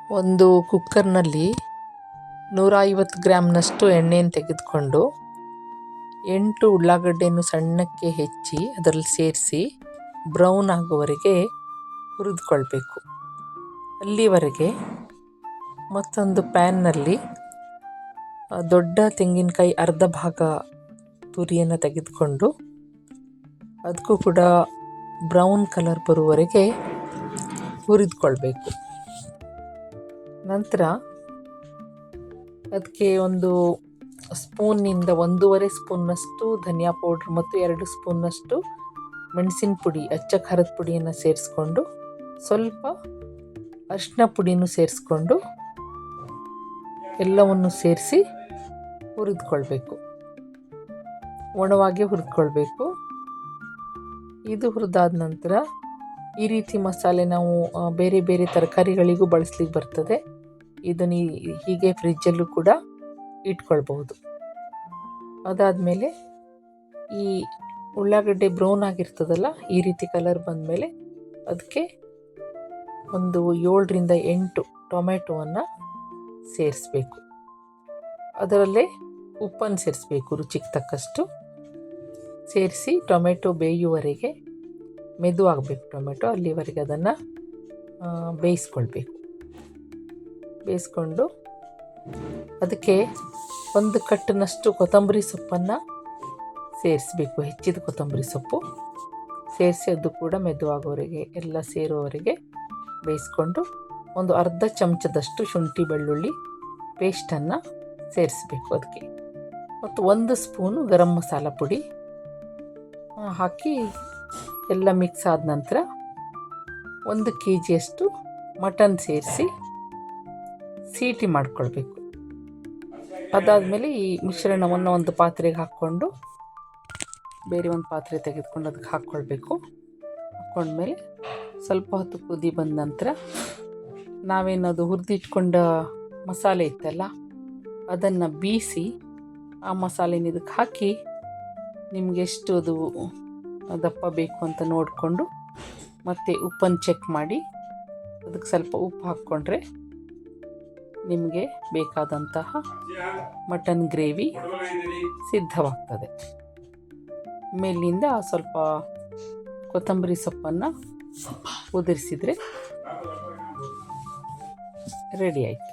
ಒಂದು ಕುಕ್ಕರ್ನಲ್ಲಿ 150 ಗ್ರಾಮ್ನಷ್ಟು ಎಣ್ಣೆಯನ್ನು ತೆಗೆದುಕೊಂಡು 8 ಉಳ್ಳಾಗಡ್ಡೆಯನ್ನು ಸಣ್ಣಕ್ಕೆ ಹೆಚ್ಚಿ ಅದರಲ್ಲಿ ಸೇರಿಸಿ ಬ್ರೌನ್ ಆಗುವವರೆಗೆ ಹುರಿದುಕೊಳ್ಬೇಕು. ಅಲ್ಲಿವರೆಗೆ ಮತ್ತೊಂದು ಪ್ಯಾನ್ನಲ್ಲಿ ದೊಡ್ಡ ತೆಂಗಿನಕಾಯಿ ಅರ್ಧ ಭಾಗ ತುರಿಯನ್ನು ತೆಗೆದುಕೊಂಡು ಅದಕ್ಕೂ ಕೂಡ ಬ್ರೌನ್ ಕಲರ್ ಬರುವವರೆಗೆ ಹುರಿದುಕೊಳ್ಬೇಕು. ನಂತರ ಅದಕ್ಕೆ ಒಂದು ಸ್ಪೂನ್ನಿಂದ 1.5 ಸ್ಪೂನ್ನಷ್ಟು ಧನಿಯಾ ಪೌಡ್ರ್ ಮತ್ತು 2 ಸ್ಪೂನ್ನಷ್ಟು ಮೆಣಸಿನ ಪುಡಿ, ಅಚ್ಚ ಖಾರದ ಪುಡಿಯನ್ನು ಸೇರಿಸ್ಕೊಂಡು ಸ್ವಲ್ಪ ಅರಿಶಿನ ಪುಡಿನೂ ಸೇರಿಸ್ಕೊಂಡು ಎಲ್ಲವನ್ನು ಸೇರಿಸಿ ಹುರಿದುಕೊಳ್ಬೇಕು. ಒಣವಾಗಿ ಹುರಿದುಕೊಳ್ಬೇಕು. ಇದು ಹುರಿದಾದ ನಂತರ ಈ ರೀತಿ ಮಸಾಲೆ ನಾವು ಬೇರೆ ಬೇರೆ ತರಕಾರಿಗಳಿಗೂ ಬಳಸ್ಲಿಕ್ಕೆ ಬರ್ತದೆ. ಇದನ್ನು ಹೀಗೆ ಫ್ರಿಜ್ಜಲ್ಲೂ ಕೂಡ ಇಟ್ಕೊಳ್ಬಹುದು. ಅದಾದಮೇಲೆ ಈ ಉಳ್ಳಾಗಡ್ಡೆ ಬ್ರೌನ್ ಆಗಿರ್ತದಲ್ಲ, ಈ ರೀತಿ ಕಲರ್ ಬಂದಮೇಲೆ ಅದಕ್ಕೆ ಒಂದು 7ರಿಂದ 8 ಟೊಮೆಟೊವನ್ನು ಸೇರಿಸ್ಬೇಕು. ಅದರಲ್ಲೇ ಉಪ್ಪನ್ನು ಸೇರಿಸ್ಬೇಕು ರುಚಿಗೆ ತಕ್ಕಷ್ಟು. ಸೇರಿಸಿ ಟೊಮೆಟೊ ಬೇಯುವವರೆಗೆ ಮೆದುವಾಗಬೇಕು. ಟೊಮೆಟೊ ಅಲ್ಲಿವರೆಗೆ ಅದನ್ನು ಬೇಯಿಸ್ಕೊಂಡು ಅದಕ್ಕೆ ಒಂದು ಕಟ್ಟಿನಷ್ಟು ಕೊತ್ತಂಬರಿ ಸೊಪ್ಪನ್ನು ಸೇರಿಸಬೇಕು. ಹೆಚ್ಚಿದ ಕೊತ್ತಂಬರಿ ಸೊಪ್ಪು ಸೇರಿಸಿ ಅದು ಕೂಡ ಮೆದುವಾಗೋವರೆಗೆ ಎಲ್ಲ ಸೇರುವವರೆಗೆ ಬೇಯಿಸ್ಕೊಂಡು ಒಂದು ಅರ್ಧ ಚಮಚದಷ್ಟು ಶುಂಠಿ ಬೆಳ್ಳುಳ್ಳಿ ಪೇಸ್ಟನ್ನು ಸೇರಿಸಬೇಕು ಅದಕ್ಕೆ. ಮತ್ತು 1 ಸ್ಪೂನು ಗರಂ ಮಸಾಲ ಪುಡಿ ಹಾಕಿ ಎಲ್ಲ ಮಿಕ್ಸ್ ಆದ ನಂತರ 1 kgಯಷ್ಟು ಮಟನ್ ಸೇರಿಸಿ ಸೀಟಿ ಮಾಡಿಕೊಳ್ಬೇಕು. ಅದಾದಮೇಲೆ ಈ ಮಿಶ್ರಣವನ್ನು ಒಂದು ಪಾತ್ರೆಗೆ ಹಾಕ್ಕೊಂಡು ಬೇರೆ ಒಂದು ಪಾತ್ರೆ ತೆಗೆದುಕೊಂಡು ಅದಕ್ಕೆ ಹಾಕ್ಕೊಂಡ್ಮೇಲೆ ಸ್ವಲ್ಪ ಹೊತ್ತು ಕುದಿ ಬಂದ ನಂತರ ನಾವೇನದು ಹುರಿದಿಟ್ಕೊಂಡ ಮಸಾಲೆ ಇತ್ತಲ್ಲ ಅದನ್ನು ಬೀಸಿ ಆ ಮಸಾಲೆನ ಇದಕ್ಕೆ ಹಾಕಿ ನಿಮಗೆ ಎಷ್ಟು ಅದು ದಪ್ಪ ಬೇಕು ಅಂತ ನೋಡಿಕೊಂಡು ಮತ್ತು ಉಪ್ಪನ್ನು ಚೆಕ್ ಮಾಡಿ ಅದಕ್ಕೆ ಸ್ವಲ್ಪ ಉಪ್ಪು ಹಾಕ್ಕೊಂಡ್ರೆ ನಿಮಗೆ ಬೇಕಾದಂತಹ ಮಟನ್ ಗ್ರೇವಿ ಸಿದ್ಧವಾಗ್ತದೆ. ಮೇಲಿನಿಂದ ಸ್ವಲ್ಪ ಕೊತ್ತಂಬರಿ ಸೊಪ್ಪನ್ನು ಉದುರಿಸಿದರೆ ರೆಡಿ ಆಯಿತು.